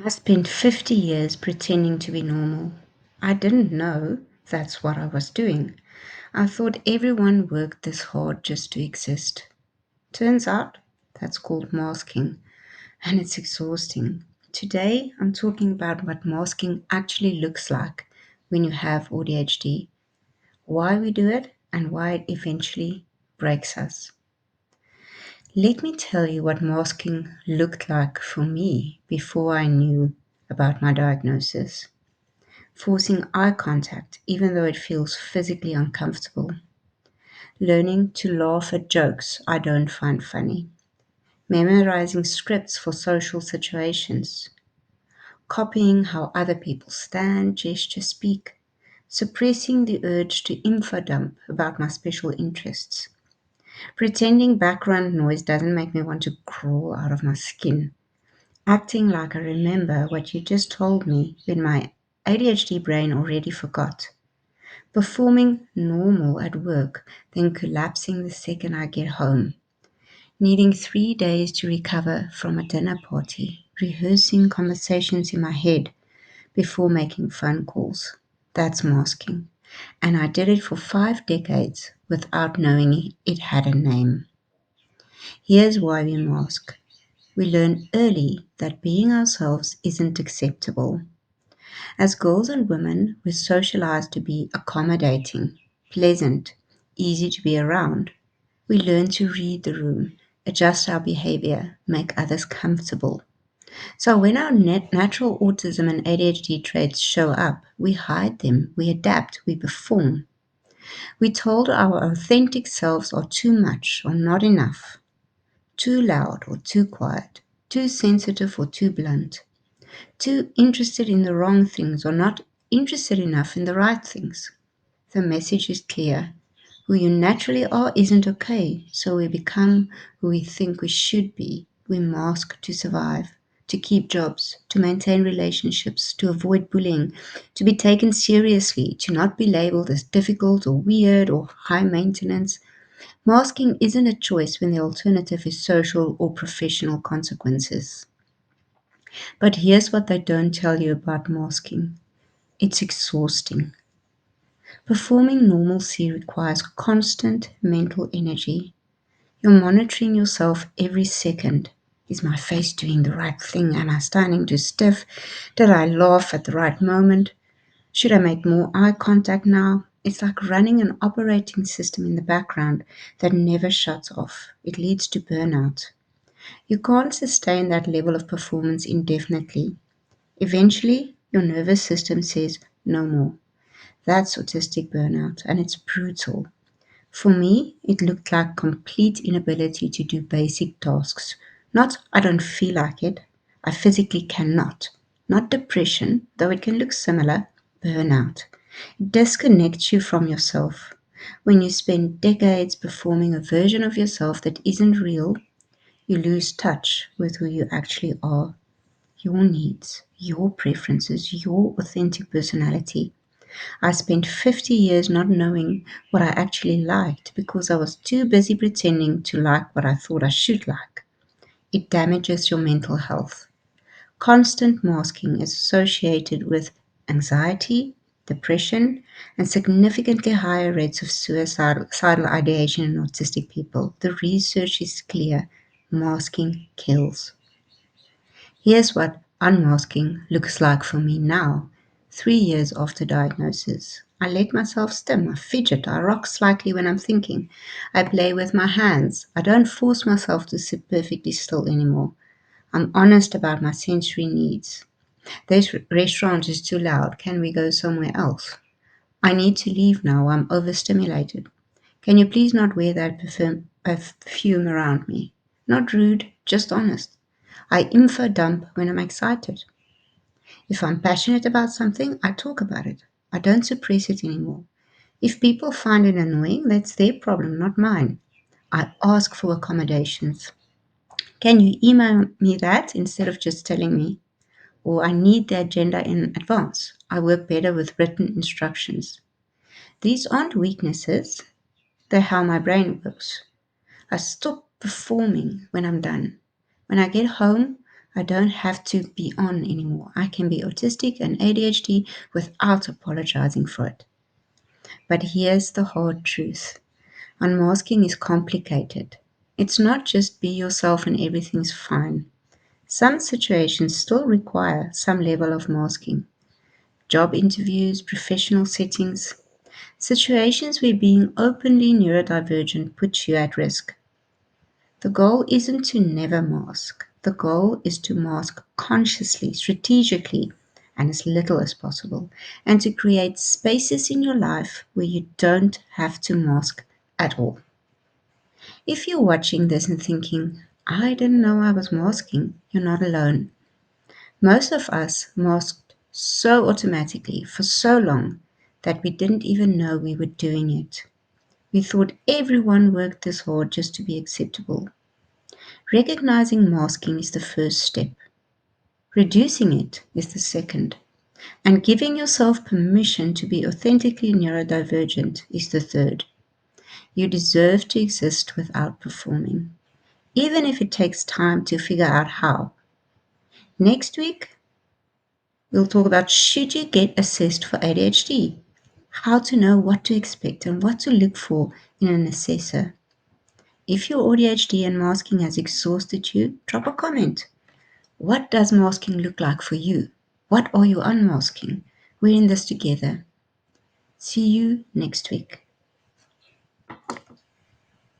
I spent 50 years pretending to be normal. I didn't know that's what I was doing. I thought everyone worked this hard just to exist. Turns out that's called masking, and it's exhausting. Today, I'm talking about what masking actually looks like when you have AuDHD, why we do it, and why it eventually breaks us. Let me tell you what masking looked like for me before I knew about my diagnosis. Forcing eye contact, even though it feels physically uncomfortable. Learning to laugh at jokes I don't find funny. Memorizing scripts for social situations. Copying how other people stand, gesture, speak. Suppressing the urge to info dump about my special interests. Pretending background noise doesn't make me want to crawl out of my skin. Acting like I remember what you just told me when my ADHD brain already forgot. Performing normal at work, then collapsing the second I get home. Needing 3 days to recover from a dinner party. Rehearsing conversations in my head before making phone calls. That's masking. And I did it for 5 decades without knowing it had a name. Here's why we mask. We learn early that being ourselves isn't acceptable. As girls and women, we're socialized to be accommodating, pleasant, easy to be around. We learn to read the room, adjust our behavior, make others comfortable. So when our natural autism and ADHD traits show up, we hide them, we adapt, we perform. We told our authentic selves are too much or not enough, too loud or too quiet, too sensitive or too blunt, too interested in the wrong things or not interested enough in the right things. The message is clear. Who you naturally are isn't okay, so we become who we think we should be. We mask to survive, to keep jobs, to maintain relationships, to avoid bullying, to be taken seriously, to not be labeled as difficult or weird or high maintenance. Masking isn't a choice when the alternative is social or professional consequences. But here's what they don't tell you about masking. It's exhausting. Performing normalcy requires constant mental energy. You're monitoring yourself every second. Is my face doing the right thing? Am I standing too stiff? Did I laugh at the right moment? Should I make more eye contact now? It's like running an operating system in the background that never shuts off. It leads to burnout. You can't sustain that level of performance indefinitely. Eventually, your nervous system says no more. That's autistic burnout, and it's brutal. For me, it looked like complete inability to do basic tasks. Not, I don't feel like it, I physically cannot. Not depression, though it can look similar, burnout. It disconnects you from yourself. When you spend decades performing a version of yourself that isn't real, you lose touch with who you actually are, your needs, your preferences, your authentic personality. I spent 50 years not knowing what I actually liked because I was too busy pretending to like what I thought I should like. It damages your mental health. Constant masking is associated with anxiety, depression, and significantly higher rates of suicidal ideation in autistic people. The research is clear. Masking kills. Here's what unmasking looks like for me now, 3 years after diagnosis. I let myself stim, I fidget, I rock slightly when I'm thinking. I play with my hands. I don't force myself to sit perfectly still anymore. I'm honest about my sensory needs. This restaurant is too loud. Can we go somewhere else? I need to leave now. I'm overstimulated. Can you please not wear that perfume around me? Not rude, just honest. I info dump when I'm excited. If I'm passionate about something, I talk about it. I don't suppress it anymore. If people find it annoying, that's their problem, not mine. I ask for accommodations. Can you email me that instead of just telling me? Or I need the agenda in advance. I work better with written instructions. These aren't weaknesses, they're how my brain works. I stop performing when I'm done. When I get home, I don't have to be on anymore. I can be autistic and ADHD without apologizing for it. But here's the hard truth. Unmasking is complicated. It's not just be yourself and everything's fine. Some situations still require some level of masking. Job interviews, professional settings, situations where being openly neurodivergent puts you at risk. The goal isn't to never mask. The goal is to mask consciously, strategically, and as little as possible, and to create spaces in your life where you don't have to mask at all. If you're watching this and thinking, I didn't know I was masking, you're not alone. Most of us masked so automatically for so long that we didn't even know we were doing it. We thought everyone worked this hard just to be acceptable. Recognizing masking is the first step. Reducing it is the second. And giving yourself permission to be authentically neurodivergent is the third. You deserve to exist without performing, even if it takes time to figure out how. Next week, we'll talk about should you get assessed for ADHD, how to know what to expect and what to look for in an assessor. If your ADHD and masking has exhausted you, drop a comment. What does masking look like for you? What are you unmasking? We're in this together. See you next week.